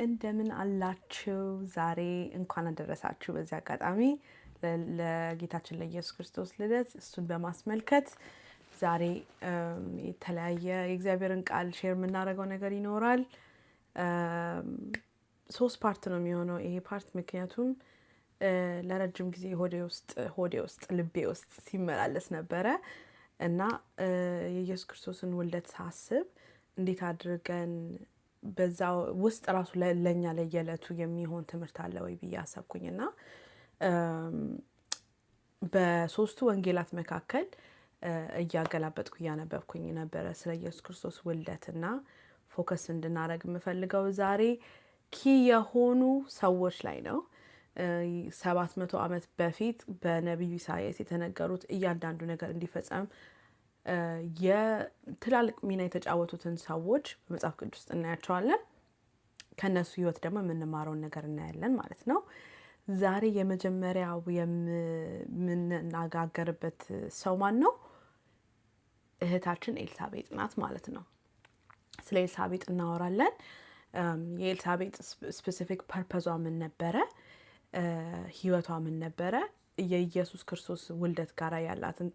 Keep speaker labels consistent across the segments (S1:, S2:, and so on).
S1: እንደምን አላችሁ ዛሬ እንኳን አደረሳችሁ በዚህ አጋጣሚ ለጌታችን ለኢየሱስ ክርስቶስ ልደት እሱን በማስመልከት ዛሬ የተለያየ የእግዚአብሔርን ቃል ሼር የምናደርገው ነገር ይኖራል። ሶስት ፓርት ነው የሚሆነው ይሄ ፓርት ምክንያቱም ለረጅም ጊዜ ሆዴ ውስጥ ልቤ ውስጥ ሲመላለስ ነበረ እና የኢየሱስ ክርስቶስን ውልደት ሳስብ እንዴት አድርገን በዛው ውስጥ ራሱ ለኛ ለየለቱ የሚሆን ትምህርት አለ ወይ ብዬ አሰብኩኝና በሶስቱ ወንጌላት መካከል እያገላበጥኩ እያነበብኩኝ ነበረ ስለ ኢየሱስ ክርስቶስ ውልደትና ፎከስ እንድናደርግ የምፈልገው ዛሬ ኪ የሆኑ ሰዎች ላይ ነው። 700 ዓመት በፊት በነቢዩ ኢሳይያስ የተነገሩት እያንዳንዱ ነገር እንዲፈጸም የትላልቅ ሚና የተጫወቱትን ሰዎች በመጽሐፍ ቅዱስ ውስጥ እናያቸዋለን። ከነሱ ህይወት ደግሞ የምንማረውን ነገር እናያለን ማለት ነው። ዛሬ የመጀመሪያው የምንነጋገርበት ሰው ማን ነው? እህታችን ኤልሳቤጥ ናት ማለት ነው። ስለ ኤልሳቤጥ እናወራለን። የኤልሳቤጥ ስፔሲፊክ ፐርፐዟ ምን ነበረ? ህይወቷ ምን ነበረ? የኢየሱስ ክርስቶስ ውልደት ጋር ያላትን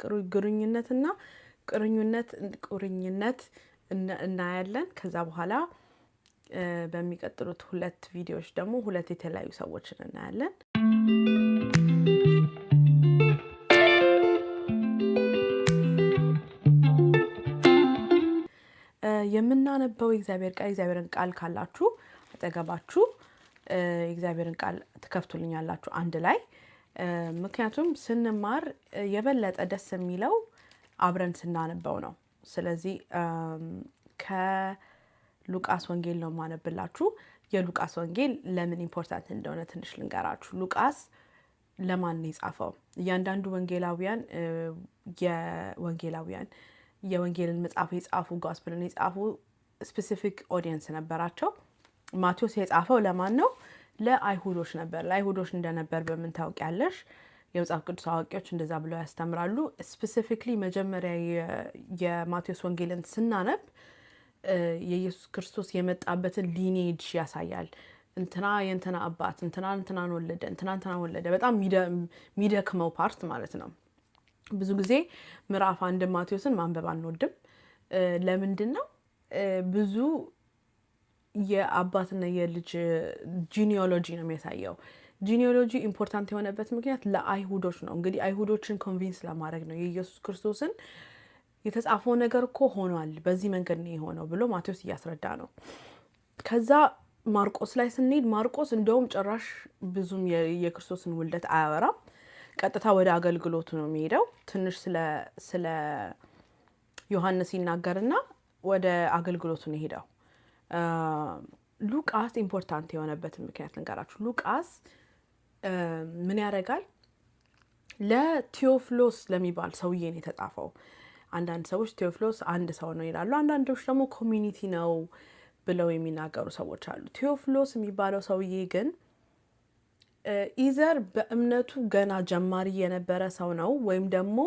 S1: ቁርኝነት እናያለን። ከዛ በኋላ በሚቀጥሉት 2 ቪዲዮዎች ደግሞ 2 የተለያዩ ሰዎችን እናያለን። የምናነበው የእግዚአብሔርን ቃል ካላችሁ አጠገባችሁ የእግዚአብሔርን ቃል ትከፍቱልኛላችሁ አንድ ላይ። ምክንያቱም ስንማር የበለጠ ደስ የሚለው አብረን ስናነበው ነው። ስለዚህ ከሉቃስ ወንጌል ነው ማነብላችሁ። የሉቃስ ወንጌል ለምን ኢምፖርታንት እንደሆነ ትንሽ ልንገራችሁ። ሉቃስ ለማን ነው የጻፈው? እያንዳንዱ የወንጌልን መጽሐፍ የጻፉ ጋስፕልን የጻፉ ስፔሲፊክ ኦዲየንስ ነበራቸው። ማቴዎስ የጻፈው ለማን ነው? ለአይሁዶች ነበር። ለአይሁዶች እንደነበር በምን ታውቂያለሽ? የመጽሐፍ ቅዱስ አዋቂዎች እንደዛ ብለው ያስተምራሉ። ስፔሲፊክሊ መጀመሪያ የማቴዎስ ወንጌልን ስናነብ የኢየሱስ ክርስቶስ የመጣበትን ሊኔጅ ያሳያል። እንትና የእንትና አባት እንትናን ወለደ፣ እንትናን ወለደ። በጣም የሚደክመው ፓርት ማለት ነው። ብዙ ጊዜ ምዕራፍ 1 ማቴዎስን ማንበብ አንወድም። ለምንድን ነው? ብዙ የአባትና የልጅ ጂኒዮሎጂ ነው የሚያሳየው። ጂኒዮሎጂ ኢምፖርታንት የሆነበት ምክንያት ለአይሁዶች ነው። እንግዲህ አይሁዶችን ኮንቪንስ ለማድረግ ነው። የኢየሱስ ክርስቶስን የተጻፈው ነገር እኮ ሆኗል፣ በዚህ መንገድ ነው የሆነው ብሎ ማቴዎስ እያስረዳ ነው። ከዛ ማርቆስ ላይ ስንሄድ ማርቆስ እንደውም ጭራሽ ብዙም የክርስቶስን ውልደት አያወራም። ቀጥታ ወደ አገልግሎቱ ነው የሚሄደው። ትንሽ ስለ ዮሐንስ ይናገርና ወደ አገልግሎቱ ነው የሄደው። ሉቃስ ኢምፖርታንት የሆነበትን ምክንያት ልንገራችሁ። ሉቃስ ምን ያደርጋል? ለቴዎፍሎስ ለሚባል ሰውዬ ነው የተጻፈው። አንዳንድ ሰዎች ቴዎፍሎስ አንድ ሰው ነው ይላሉ። አንዳንዶች ደግሞ ኮሚኒቲ ነው ብለው የሚናገሩ ሰዎች አሉ። ቴዎፍሎስ የሚባለው ሰውዬ ግን ኢዘር በእምነቱ ገና ጀማሪ የነበረ ሰው ነው ወይም ደግሞ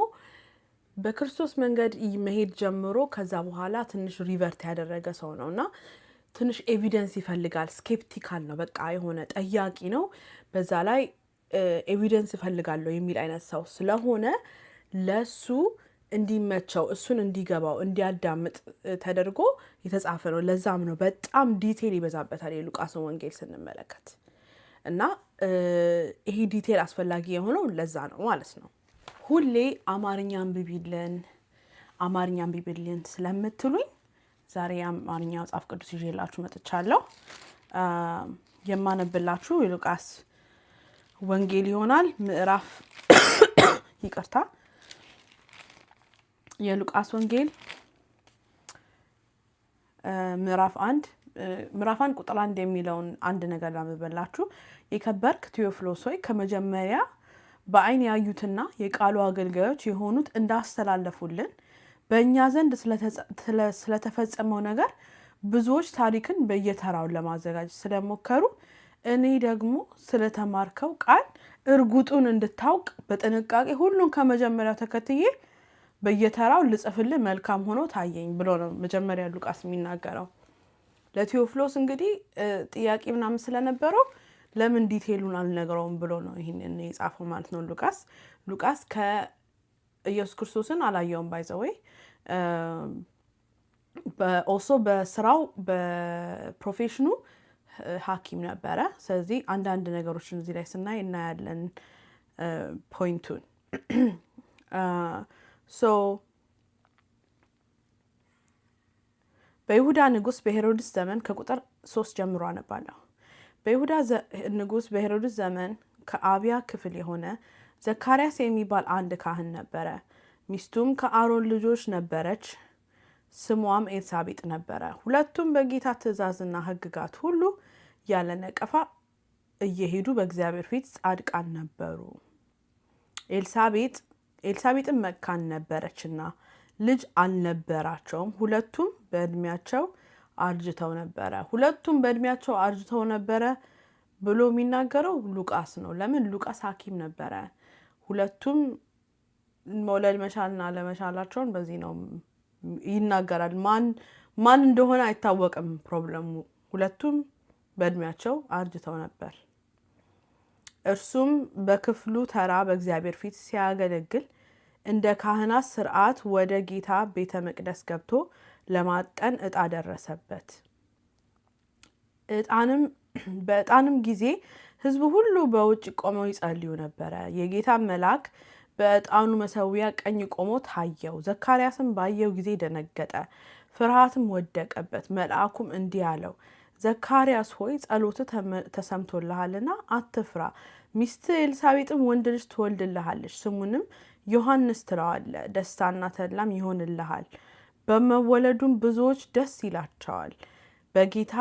S1: በክርስቶስ መንገድ መሄድ ጀምሮ ከዛ በኋላ ትንሽ ሪቨርት ያደረገ ሰው ነው እና ትንሽ ኤቪደንስ ይፈልጋል። ስኬፕቲካል ነው፣ በቃ የሆነ ጠያቂ ነው። በዛ ላይ ኤቪደንስ እፈልጋለሁ የሚል አይነት ሰው ስለሆነ ለሱ እንዲመቸው እሱን እንዲገባው እንዲያዳምጥ ተደርጎ የተጻፈ ነው። ለዛም ነው በጣም ዲቴል ይበዛበታል የሉቃስን ወንጌል ስንመለከት እና ይሄ ዲቴል አስፈላጊ የሆነው ለዛ ነው ማለት ነው። ሁሌ አማርኛ አንብቢልን ስለምትሉኝ ዛሬ የአማርኛ መጽሐፍ ቅዱስ ይዤላችሁ መጥቻለሁ። የማነብላችሁ የሉቃስ ወንጌል ይሆናል። የሉቃስ ወንጌል ምዕራፍ 1 ቁጥር 1 የሚለውን አንድ ነገር ላንብብላችሁ። የከበርክ ቴዎፍሎስ ሆይ ከመጀመሪያ በዓይን ያዩትና የቃሉ አገልጋዮች የሆኑት እንዳስተላለፉልን በእኛ ዘንድ ስለተፈጸመው ነገር ብዙዎች ታሪክን በየተራው ለማዘጋጀት ስለሞከሩ እኔ ደግሞ ስለተማርከው ቃል እርጉጡን እንድታውቅ በጥንቃቄ ሁሉን ከመጀመሪያው ተከትዬ በየተራው ልጽፍልህ መልካም ሆኖ ታየኝ ብሎ ነው መጀመሪያ ሉቃስ የሚናገረው። ለቴዎፍሎስ እንግዲህ ጥያቄ ምናምን ስለነበረው ለምን ዲቴሉን አልነገረውም ብሎ ነው ይሄንን የጻፈው ማለት ነው። ሉቃስ ከኢየሱስ ክርስቶስን አላየውም ባይዘወይ ኦልሶ በስራው በፕሮፌሽኑ ሐኪም ነበረ። ስለዚህ አንዳንድ ነገሮችን እዚህ ላይ ስናይ እናያለን ፖይንቱን በይሁዳ ንጉሥ በሄሮድስ ዘመን ከቁጥር 3 ጀምሮ አነባለሁ። በይሁዳ ንጉሥ በሄሮድስ ዘመን ከአብያ ክፍል የሆነ ዘካርያስ የሚባል አንድ ካህን ነበረ። ሚስቱም ከአሮን ልጆች ነበረች፣ ስሟም ኤልሳቤጥ ነበረ። ሁለቱም በጌታ ትእዛዝና ሕግጋት ሁሉ ያለ ነቀፋ እየሄዱ በእግዚአብሔር ፊት ጻድቃን ነበሩ። ኤልሳቤጥም መካን ነበረችና ልጅ አልነበራቸውም። ሁለቱም በእድሜያቸው አርጅተው ነበረ ብሎ የሚናገረው ሉቃስ ነው። ለምን? ሉቃስ ሐኪም ነበረ። ሁለቱም መውለድ መቻልና ለመቻላቸውን በዚህ ነው ይናገራል። ማን እንደሆነ አይታወቅም ፕሮብለሙ። ሁለቱም በእድሜያቸው አርጅተው ነበር። እርሱም በክፍሉ ተራ በእግዚአብሔር ፊት ሲያገለግል እንደ ካህናት ስርዓት ወደ ጌታ ቤተ መቅደስ ገብቶ ለማጠን ዕጣ ደረሰበት። በዕጣንም ጊዜ ሕዝቡ ሁሉ በውጭ ቆመው ይጸልዩ ነበረ። የጌታ መልአክ በዕጣኑ መሠዊያ ቀኝ ቆሞ ታየው። ዘካርያስም ባየው ጊዜ ደነገጠ፣ ፍርሃትም ወደቀበት። መልአኩም እንዲህ አለው፣ ዘካርያስ ሆይ ጸሎትህ ተሰምቶልሃልና አትፍራ። ሚስትህ ኤልሳቤጥም ወንድ ልጅ ትወልድልሃለች፣ ስሙንም ዮሐንስ ትለዋለህ። ደስታና ተድላም ይሆንልሃል፣ በመወለዱም ብዙዎች ደስ ይላቸዋል። በጌታ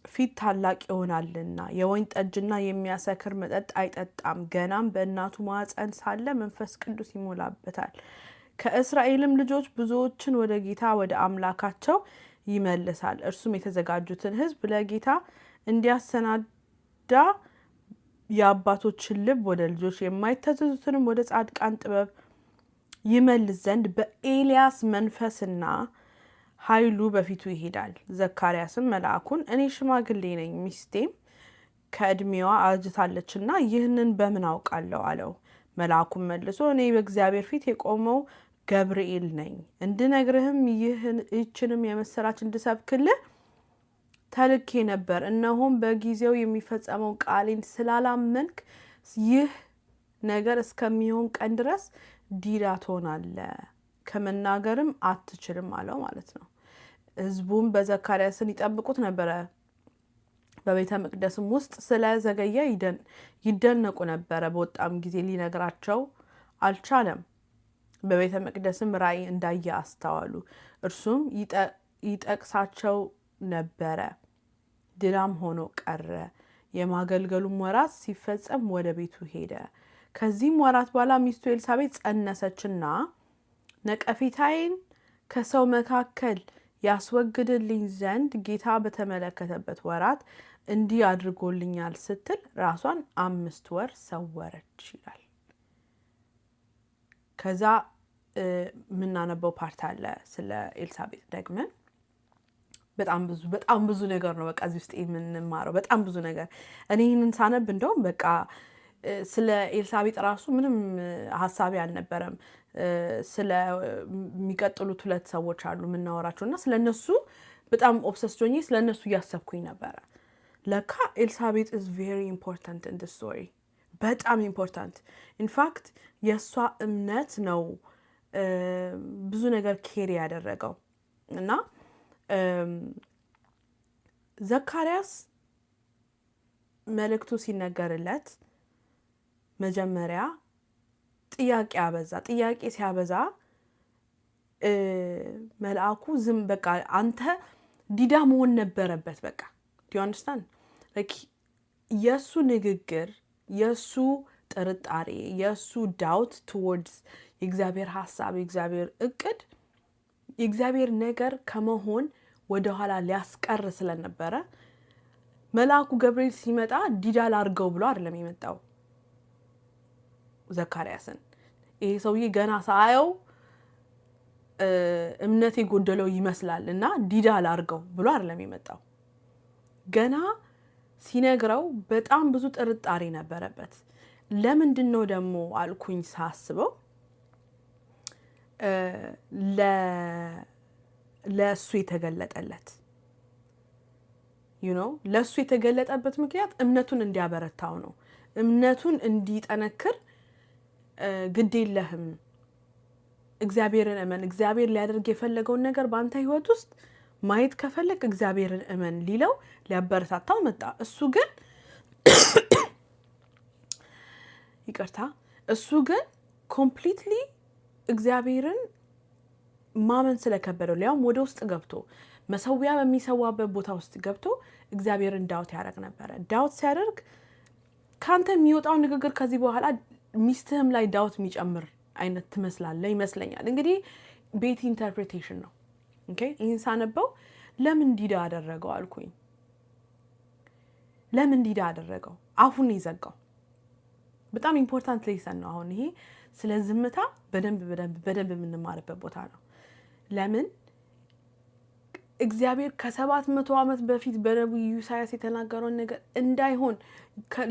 S1: ፊት ታላቅ ይሆናልና የወይን ጠጅና የሚያሰክር መጠጥ አይጠጣም። ገናም በእናቱ ማኅፀን ሳለ መንፈስ ቅዱስ ይሞላበታል። ከእስራኤልም ልጆች ብዙዎችን ወደ ጌታ ወደ አምላካቸው ይመልሳል። እርሱም የተዘጋጁትን ሕዝብ ለጌታ እንዲያሰናዳ የአባቶችን ልብ ወደ ልጆች የማይታዘዙትንም ወደ ጻድቃን ጥበብ ይመልስ ዘንድ በኤልያስ መንፈስና ኃይሉ በፊቱ ይሄዳል። ዘካርያስም መልአኩን እኔ ሽማግሌ ነኝ፣ ሚስቴም ከዕድሜዋ አርጅታለችና ይህንን በምን አውቃለሁ አለው። መልአኩም መልሶ እኔ በእግዚአብሔር ፊት የቆመው ገብርኤል ነኝ፣ እንድነግርህም ይህችንም የምስራች እንድሰብክልህ ተልኬ ነበር። እነሆም በጊዜው የሚፈጸመው ቃሌን ስላላመንክ ይህ ነገር እስከሚሆን ቀን ድረስ ዲዳ ትሆናለህ፣ ከመናገርም አትችልም አለው ማለት ነው። ሕዝቡም በዘካርያስን ይጠብቁት ነበረ። በቤተ መቅደስም ውስጥ ስለዘገየ ይደነቁ ነበረ። በወጣም ጊዜ ሊነግራቸው አልቻለም። በቤተ መቅደስም ራእይ እንዳየ አስተዋሉ። እርሱም ይጠቅሳቸው ነበረ። ድዳም ሆኖ ቀረ። የማገልገሉም ወራት ሲፈጸም ወደ ቤቱ ሄደ። ከዚህም ወራት በኋላ ሚስቱ ኤልሳቤጥ ጸነሰችና ነቀፌታዬን ከሰው መካከል ያስወግድልኝ ዘንድ ጌታ በተመለከተበት ወራት እንዲህ አድርጎልኛል ስትል ራሷን 5 ወር ሰወረች ይላል። ከዛ የምናነበው ፓርት አለ ስለ ኤልሳቤጥ ደግመን። በጣም ብዙ ነገር ነው በቃ እዚህ ውስጥ የምንማረው በጣም ብዙ ነገር። እኔ ይህንን ሳነብ እንደውም በቃ ስለ ኤልሳቤጥ ራሱ ምንም ሀሳቤ አልነበረም። ስለሚቀጥሉት 2 ሰዎች አሉ የምናወራቸው እና ስለነሱ በጣም ኦብሰስድ ሆኜ ስለነሱ እያሰብኩኝ ነበረ። ለካ ኤልሳቤጥ is very important in this story፣ በጣም ኢምፖርታንት። ኢንፋክት የእሷ እምነት ነው ብዙ ነገር ኬሪ ያደረገው እና ዘካርያስ መልእክቱ ሲነገርለት መጀመሪያ ጥያቄ አበዛ። ጥያቄ ሲያበዛ መልአኩ ዝም በቃ አንተ ዲዳ መሆን ነበረበት። በቃ do you understand like የሱ ንግግር፣ የሱ ጥርጣሬ፣ የሱ ዳውት towards የእግዚአብሔር ሐሳብ፣ የእግዚአብሔር እቅድ፣ የእግዚአብሔር ነገር ከመሆን ወደኋላ ሊያስቀር ስለነበረ መልአኩ ገብርኤል ሲመጣ ዲዳ ላርገው ብሎ አይደለም የመጣው ዘካርያስን። ይሄ ሰውዬ ገና ሳየው እምነቴ ጎደለው ይመስላል እና ዲዳ ላርገው ብሎ አይደለም የመጣው። ገና ሲነግረው በጣም ብዙ ጥርጣሬ ነበረበት። ለምንድን ነው ደግሞ አልኩኝ ሳስበው ለእሱ የተገለጠለት ለእሱ የተገለጠበት ምክንያት እምነቱን እንዲያበረታው ነው። እምነቱን እንዲጠነክር ግድ የለህም እግዚአብሔርን እመን፣ እግዚአብሔር ሊያደርግ የፈለገውን ነገር በአንተ ህይወት ውስጥ ማየት ከፈለግ እግዚአብሔርን እመን ሊለው ሊያበረታታው መጣ። እሱ ግን ኮምፕሊትሊ እግዚአብሔርን ማመን ስለከበደው ሊያውም ወደ ውስጥ ገብቶ መሰዊያ በሚሰዋበት ቦታ ውስጥ ገብቶ እግዚአብሔርን ዳውት ያደርግ ነበረ። ዳውት ሲያደርግ ካንተ የሚወጣው ንግግር ከዚህ በኋላ ሚስትህም ላይ ዳውት የሚጨምር አይነት ትመስላለህ ይመስለኛል። እንግዲህ ቤት ኢንተርፕሬቴሽን ነው። ኦኬ ይህን ሳነበው ለምን ዲዳ አደረገው አልኩኝ። ለምን ዲዳ አደረገው? አፉን ይዘጋው። በጣም ኢምፖርታንት ሌሰን ነው። አሁን ይሄ ስለ ዝምታ በደንብ የምንማርበት ቦታ ነው። ለምን እግዚአብሔር ከ700 ዓመት በፊት በነቢዩ ኢሳያስ የተናገረውን ነገር እንዳይሆን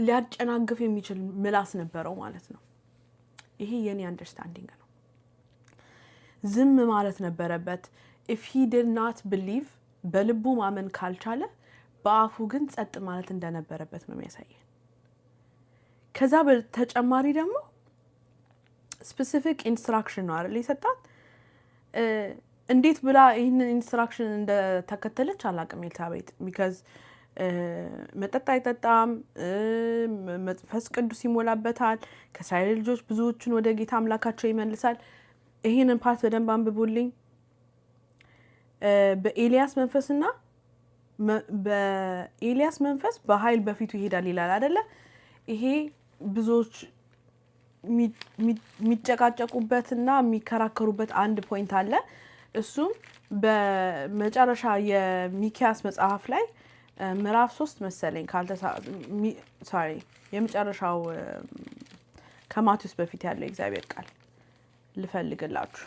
S1: ሊያጨናግፍ የሚችል ምላስ ነበረው ማለት ነው። ይሄ የኔ አንደርስታንዲንግ ነው። ዝም ማለት ነበረበት። if he did not believe በልቡ ማመን ካልቻለ በአፉ ግን ጸጥ ማለት እንደነበረበት ነው የሚያሳየን። ከዛ በተጨማሪ ደግሞ ስፔሲፊክ ኢንስትራክሽን ነው አይደል የሰጣት። እንዴት ብላ ይህንን ኢንስትራክሽን እንደተከተለች አላውቅም ኤልሳቤጥ። ቢካዝ መጠጥ አይጠጣም፣ መንፈስ ቅዱስ ይሞላበታል፣ ከእስራኤል ልጆች ብዙዎችን ወደ ጌታ አምላካቸው ይመልሳል። ይህንን ፓርት በደንብ አንብቡልኝ። በኤልያስ መንፈስ በኃይል በፊቱ ይሄዳል ይላል አይደለ? ይሄ ብዙዎች የሚጨቃጨቁበትና የሚከራከሩበት አንድ ፖይንት አለ። እሱም በመጨረሻ የሚኪያስ መጽሐፍ ላይ ምዕራፍ 3 መሰለኝ የመጨረሻው ከማቴዎስ በፊት ያለው የእግዚአብሔር ቃል ልፈልግላችሁ።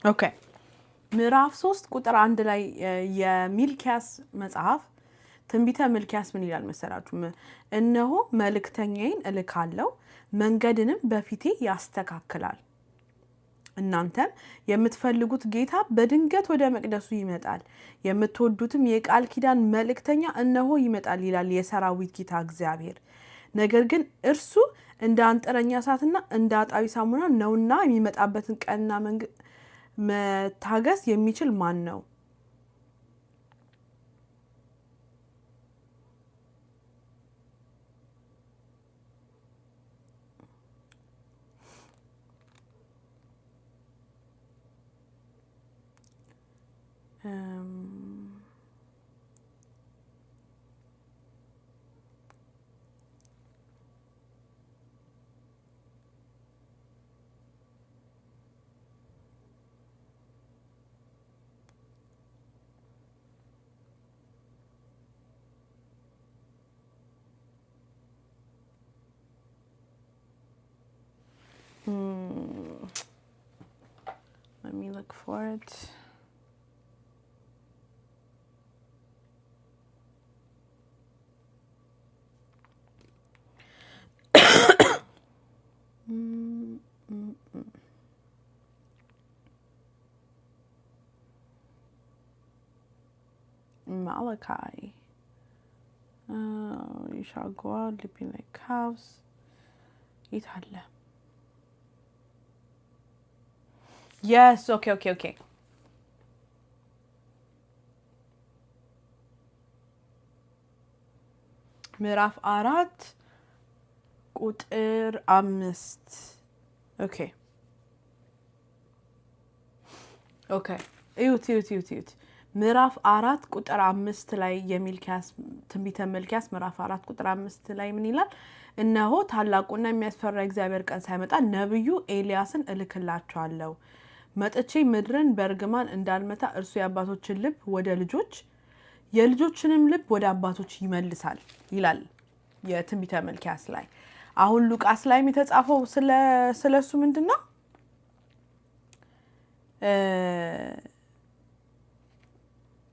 S1: ኦኬ ምዕራፍ 3 ቁጥር 1 ላይ የሚልኪያስ መጽሐፍ ትንቢተ ሚልኪያስ ምን ይላል መሰላችሁ? እነሆ መልእክተኛዬን እልካለሁ፣ መንገድንም በፊቴ ያስተካክላል። እናንተም የምትፈልጉት ጌታ በድንገት ወደ መቅደሱ ይመጣል፣ የምትወዱትም የቃል ኪዳን መልእክተኛ እነሆ ይመጣል ይላል የሰራዊት ጌታ እግዚአብሔር። ነገር ግን እርሱ እንደ አንጥረኛ እሳትና እንደ አጣቢ ሳሙና ነውና የሚመጣበትን ቀንና መታገስ የሚችል ማን ነው? Let me look for it. Malachi. You shall go out leaping like calves. ይታለ Yes, okay. ምዕራፍ 4 ቁጥር 5 ኦኬ እዩት። ምዕራፍ 4 ቁጥር 5 ላይ የሚልኪያስ ትንቢተ ሚልኪያስ ምዕራፍ 4 ቁጥር 5 ላይ ምን ይላል? እነሆ ታላቁና የሚያስፈራ እግዚአብሔር ቀን ሳይመጣ ነብዩ ኤልያስን እልክላቸዋለሁ። መጥቼ ምድርን በርግማን እንዳልመታ እርሱ የአባቶችን ልብ ወደ ልጆች የልጆችንም ልብ ወደ አባቶች ይመልሳል ይላል የትንቢተ ሚልኪያስ ላይ። አሁን ሉቃስ ላይ የተጻፈው ስለሱ ምንድነው?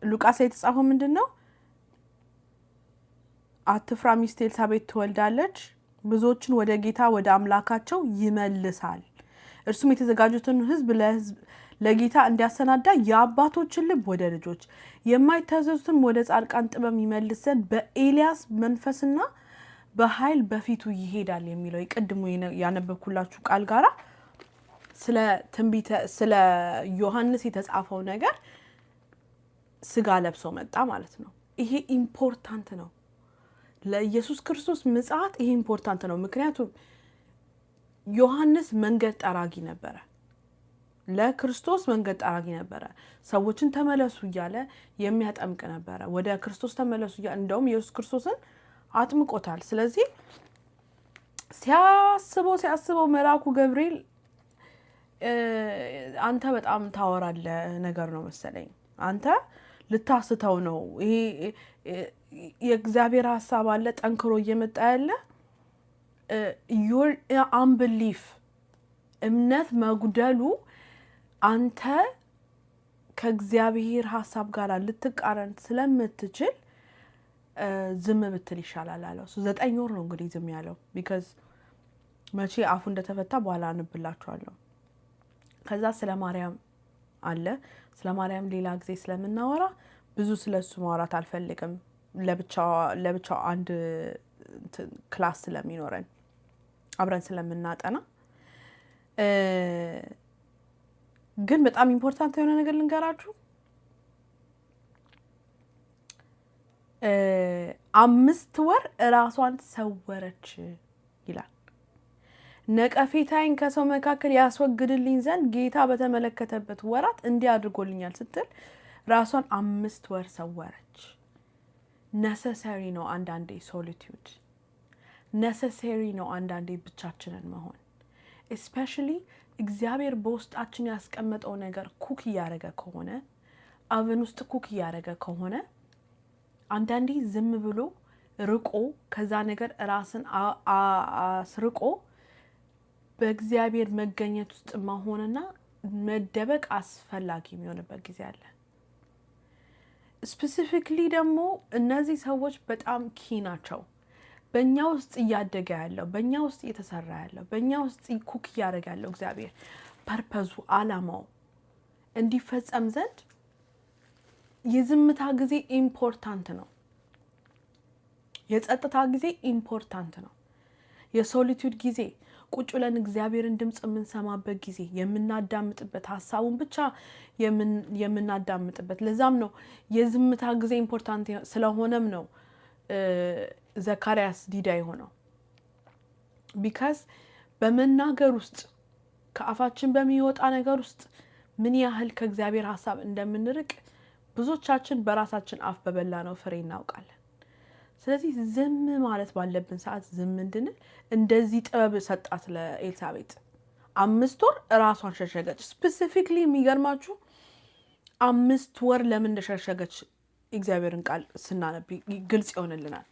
S1: ሉቃስ ላይ የተጻፈው ምንድነው? አትፍራ፣ ሚስት ኤልሳቤጥ ትወልዳለች፣ ብዙዎችን ወደ ጌታ ወደ አምላካቸው ይመልሳል። እርሱም የተዘጋጁትን ሕዝብ ለጌታ እንዲያሰናዳ የአባቶችን ልብ ወደ ልጆች የማይታዘዙትም ወደ ጻድቃን ጥበብ ይመልስ ዘንድ በኤልያስ መንፈስና በኃይል በፊቱ ይሄዳል የሚለው የቀድሞ ያነበብኩላችሁ ቃል ጋራ ስለ ዮሐንስ የተጻፈው ነገር ስጋ ለብሶ መጣ ማለት ነው። ይሄ ኢምፖርታንት ነው። ለኢየሱስ ክርስቶስ ምጽአት ይሄ ኢምፖርታንት ነው። ምክንያቱም ዮሐንስ መንገድ ጠራጊ ነበረ። ለክርስቶስ መንገድ ጠራጊ ነበረ። ሰዎችን ተመለሱ እያለ የሚያጠምቅ ነበረ። ወደ ክርስቶስ ተመለሱ እያለ እንደውም ኢየሱስ ክርስቶስን አጥምቆታል። ስለዚህ ሲያስበው መልአኩ ገብርኤል አንተ በጣም ታወራለህ ነገር ነው መሰለኝ፣ አንተ ልታስተው ነው፣ ይሄ የእግዚአብሔር ሐሳብ አለ ጠንክሮ እየመጣ ያለ your unbelief እምነት መጉደሉ አንተ ከእግዚአብሔር ሐሳብ ጋር ልትቃረን ስለምትችል ዝም ብትል ይሻላል አለው። 9 ወር ነው እንግዲህ ዝም ያለው because መቼ አፉ እንደተፈታ በኋላ አንብላችኋለሁ። ከዛ ስለ ማርያም አለ። ስለ ማርያም ሌላ ጊዜ ስለምናወራ ብዙ ስለሱ ማውራት አልፈልግም። ለብቻው አንድ ክላስ ስለሚኖረን አብረን ስለምናጠና ግን በጣም ኢምፖርታንት የሆነ ነገር ልንገራችሁ። 5 ወር ራሷን ሰወረች ይላል። ነቀፌታዬን ከሰው መካከል ያስወግድልኝ ዘንድ ጌታ በተመለከተበት ወራት እንዲህ አድርጎልኛል ስትል ራሷን 5 ወር ሰወረች። ነሰሰሪ ነው አንዳንዴ ሶሊቲዩድ፣ ነሰሰሪ ነው አንዳንዴ ብቻችንን መሆን። እስፔሻሊ እግዚአብሔር በውስጣችን ያስቀመጠው ነገር ኩክ እያደረገ ከሆነ፣ አቨን ውስጥ ኩክ እያደረገ ከሆነ አንዳንዴ ዝም ብሎ ርቆ ከዛ ነገር ራስን አስርቆ በእግዚአብሔር መገኘት ውስጥ መሆንና መደበቅ አስፈላጊ የሚሆንበት ጊዜ አለ። ስፔሲፊክሊ ደግሞ እነዚህ ሰዎች በጣም ኪ ናቸው። በእኛ ውስጥ እያደገ ያለው፣ በእኛ ውስጥ እየተሰራ ያለው፣ በእኛ ውስጥ ኩክ እያደረገ ያለው እግዚአብሔር ፐርፐዙ አላማው እንዲፈጸም ዘንድ የዝምታ ጊዜ ኢምፖርታንት ነው። የጸጥታ ጊዜ ኢምፖርታንት ነው። የሶሊቲዩድ ጊዜ ቁጭ ብለን እግዚአብሔርን ድምጽ የምንሰማበት ጊዜ፣ የምናዳምጥበት፣ ሀሳቡን ብቻ የምናዳምጥበት። ለዛም ነው የዝምታ ጊዜ ኢምፖርታንት ስለሆነም ነው ዘካርያስ ዲዳ የሆነው። ቢካዝ በመናገር ውስጥ ከአፋችን በሚወጣ ነገር ውስጥ ምን ያህል ከእግዚአብሔር ሀሳብ እንደምንርቅ ብዙዎቻችን በራሳችን አፍ በበላ ነው ፍሬ እናውቃለን። ስለዚህ ዝም ማለት ባለብን ሰዓት ዝም እንድንል እንደዚህ ጥበብ ሰጣት ለኤልሳቤጥ። 5 ወር ራሷን ሸሸገች። ስፔሲፊክሊ የሚገርማችሁ 5 ወር ለምን እንደሸሸገች እግዚአብሔርን ቃል ስናነብ ግልጽ ይሆንልናል።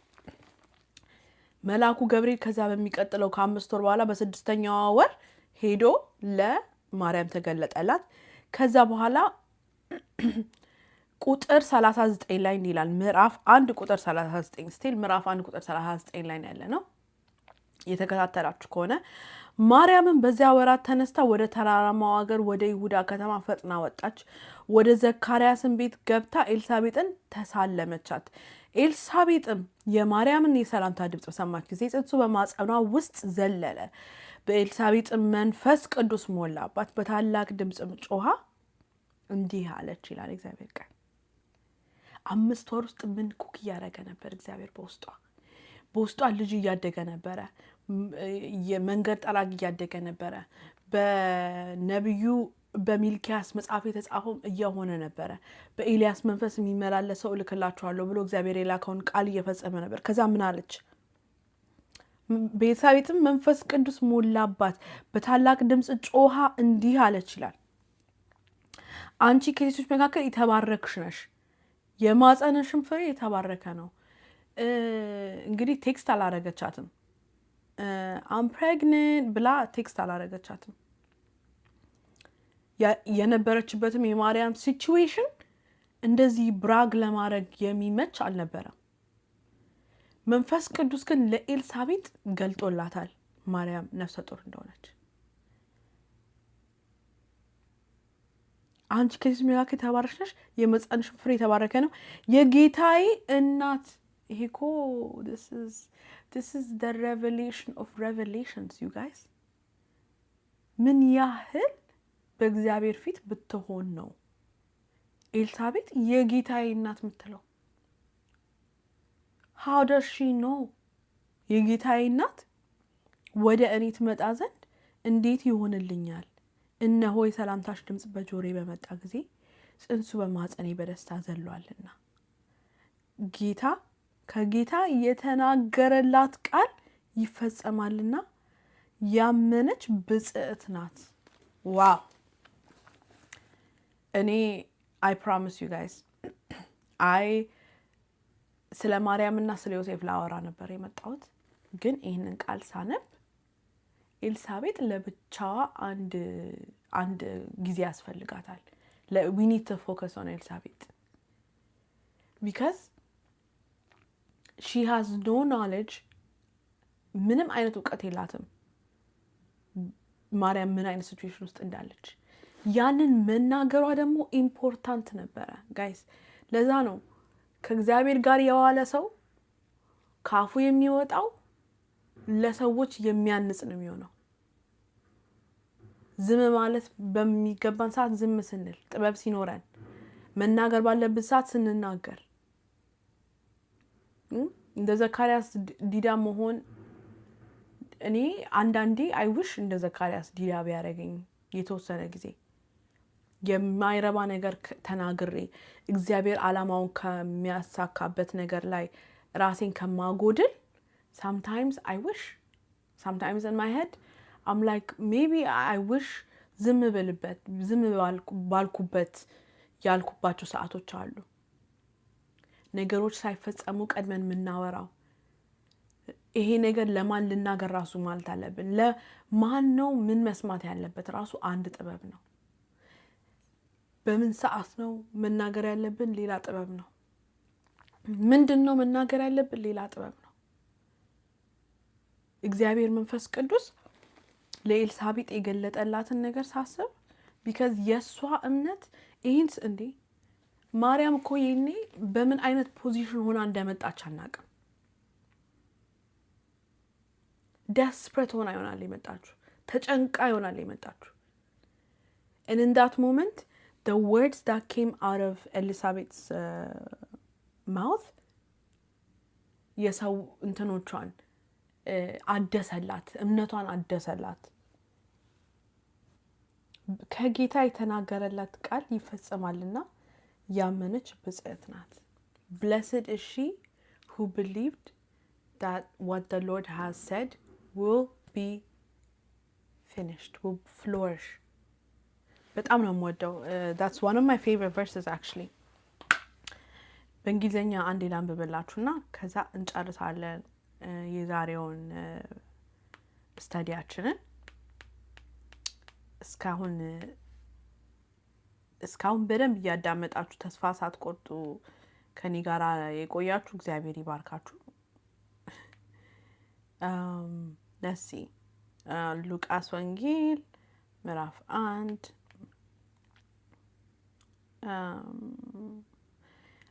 S1: መልአኩ ገብርኤል ከዛ በሚቀጥለው ከ5 ወር በኋላ በ6ኛው ወር ሄዶ ለማርያም ተገለጠላት። ከዛ በኋላ ቁጥር 39 ላይ ይላል። ምዕራፍ 1 ቁጥር 39 ስቲል ምዕራፍ 1 ቁጥር 39 ላይ ያለ ነው። የተከታተላችሁ ከሆነ ማርያምን በዚያ ወራት ተነስታ ወደ ተራራማው ሀገር ወደ ይሁዳ ከተማ ፈጥና ወጣች። ወደ ዘካርያስን ቤት ገብታ ኤልሳቤጥን ተሳለመቻት። ኤልሳቤጥም የማርያምን የሰላምታ ድምጽ በሰማች ጊዜ ጽንሱ በማጸኗ ውስጥ ዘለለ። በኤልሳቤጥም መንፈስ ቅዱስ ሞላባት። በታላቅ ድምጽም ጮኻ እንዲህ አለች ይላል እግዚአብሔር ቃል። 5 ወር ውስጥ ምን ኩክ እያደረገ ነበር እግዚአብሔር? በውስጧ ልጅ እያደገ ነበረ። የመንገድ ጠራጊ እያደገ ነበረ። በነቢዩ በሚልኪያስ መጽሐፍ የተጻፈው እየሆነ ነበረ። በኤልያስ መንፈስ የሚመላለሰው እልክላችኋለሁ ብሎ እግዚአብሔር የላከውን ቃል እየፈጸመ ነበር። ከዛ ምን አለች? ቤትሳቤጥም መንፈስ ቅዱስ ሞላባት፣ በታላቅ ድምፅ ጮሃ እንዲህ አለች ይላል፣ አንቺ ከሴቶች መካከል የተባረክሽ ነሽ፣ የማፀንሽም ፍሬ የተባረከ ነው። እንግዲህ ቴክስት አላረገቻትም። አም ፕሬግነንት ብላ ቴክስት አላረገቻትም። የነበረችበትም የማርያም ሲቹዌሽን እንደዚህ ብራግ ለማድረግ የሚመች አልነበረም። መንፈስ ቅዱስ ግን ለኤልሳቤጥ ገልጦላታል ማርያም ነፍሰ ጡር እንደሆነች። አንቺ ከሴቶች መካከል የተባረክሽ ነሽ፣ የማፀንሽም ፍሬ የተባረከ ነው፣ የጌታዬ እናት። ይሄ እኮ this is the revelation of revelations you guys። ምን ያህል በእግዚአብሔር ፊት ብትሆን ነው ኤልሳቤጥ የጌታዬ እናት የምትለው? how does she know? የጌታዬ እናት ወደ እኔ ትመጣ ዘንድ እንዴት ይሆንልኛል? እነሆ የሰላምታሽ ድምፅ በጆሮዬ በመጣ ጊዜ ጽንሱ በማህፀኔ በደስታ ዘሏልና። ጌታ ከጌታ የተናገረላት ቃል ይፈጸማልና ያመነች ብጽዕት ናት። ዋው! እኔ I promise you guys ስለ ማርያምና ስለ ዮሴፍ ላወራ ነበር የመጣሁት፣ ግን ይህንን ቃል ሳነብ ኤልሳቤጥ ለብቻዋ አንድ ጊዜ ያስፈልጋታል። we need to focus on ኤልሳቤጥ because she has no knowledge። ምንም አይነት እውቀት የላትም ማርያም ምን አይነት ሲቹዌሽን ውስጥ እንዳለች። ያንን መናገሯ ደግሞ ኢምፖርታንት ነበረ ጋይስ። ለዛ ነው ከእግዚአብሔር ጋር የዋለ ሰው ካፉ የሚወጣው ለሰዎች የሚያንጽ ነው የሚሆነው። ዝም ማለት በሚገባን ሰዓት ዝም ስንል፣ ጥበብ ሲኖረን፣ መናገር ባለብን ሰዓት ስንናገር፣ እንደ ዘካርያስ ዲዳ መሆን። እኔ አንዳንዴ አይውሽ እንደ ዘካርያስ ዲዳ ቢያደርገኝ የተወሰነ ጊዜ የማይረባ ነገር ተናግሬ እግዚአብሔር ዓላማውን ከሚያሳካበት ነገር ላይ ራሴን ከማጎድል sometimes I wish sometimes in my head I'm like maybe I wish ዝም ባልኩበት ያልኩባቸው ሰዓቶች አሉ። ነገሮች ሳይፈጸሙ ቀድመን የምናወራው ይሄ ነገር ለማን ልናገር ራሱ ማለት አለብን። ለማን ነው ምን መስማት ያለበት ራሱ አንድ ጥበብ ነው። በምን ሰዓት ነው መናገር ያለብን ሌላ ጥበብ ነው። ምንድነው መናገር ያለብን ሌላ ጥበብ ነው። እግዚአብሔር መንፈስ ቅዱስ ለኤልሳቤጥ የገለጠላትን ነገር ሳስብ because የሷ እምነት ይህንስ እንዴ ማርያም እኮ ይሄኔ በምን አይነት ፖዚሽን ሆና እንደመጣች አናውቅም። desperate ሆና ይሆናል የመጣችው፣ ተጨንቃ ይሆናል የመጣችው። and in that moment the words that came out of Elizabeth's mouth የሰው እንትኖቿን አደሰላት፣ እምነቷን አደሰላት። ከጌታ የተናገረላት ቃል ይፈጸማልና ያመነች ብጽዕት ናት። blessed is she who believed that what the Lord has said will be finished, will flourish. በጣም ነው የምወደው። that's one of my favorite verses actually። በእንግሊዘኛ አንዴ ላንብብላችሁና ከዛ እንጨርሳለን የዛሬውን ስታዲያችንን። እስካሁን በደንብ እያዳመጣችሁ ተስፋ ሳትቆርጡ ከኔ ጋር የቆያችሁ እግዚአብሔር ይባርካችሁ። let's see ሉቃስ ወንጌል ምዕራፍ 1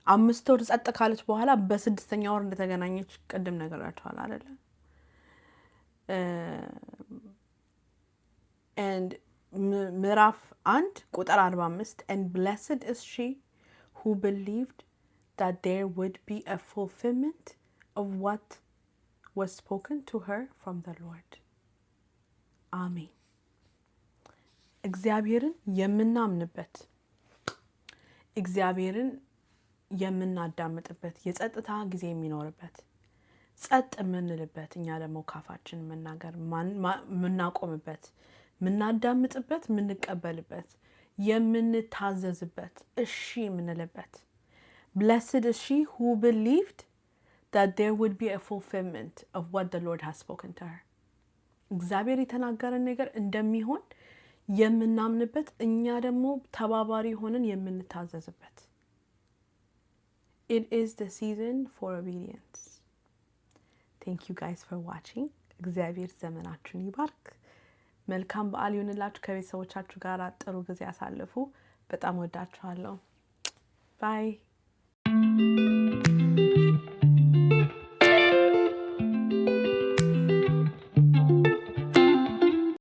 S1: 5 ወር ጸጥ ካለች በኋላ በ6ኛ ወር እንደተገናኘች ቅድም ነገራችኋል አይደለ? and ምዕራፍ 1 ቁጥር 45 and blessed is she who believed that there would be a fulfillment of what was spoken to her from the Lord. Amen. እግዚአብሔርን የምናምንበት እግዚአብሔርን የምናዳምጥበት የጸጥታ ጊዜ የሚኖርበት ጸጥ የምንልበት እኛ ደግሞ ካፋችን መናገር ምናቆምበት ምናዳምጥበት ምንቀበልበት የምንታዘዝበት እሺ የምንልበት blessed is she who believed that there would be a fulfillment of what the Lord has spoken to her እግዚአብሔር የተናገረን ነገር እንደሚሆን የምናምንበት እኛ ደግሞ ተባባሪ ሆነን የምንታዘዝበት It is the season for obedience. Thank you guys for watching. እግዚአብሔር ዘመናችሁን ይባርክ። መልካም በዓል ይሁንላችሁ። ከቤተሰቦቻችሁ ጋር ጥሩ ጊዜ አሳልፉ። በጣም ወዳችኋለሁ። ባይ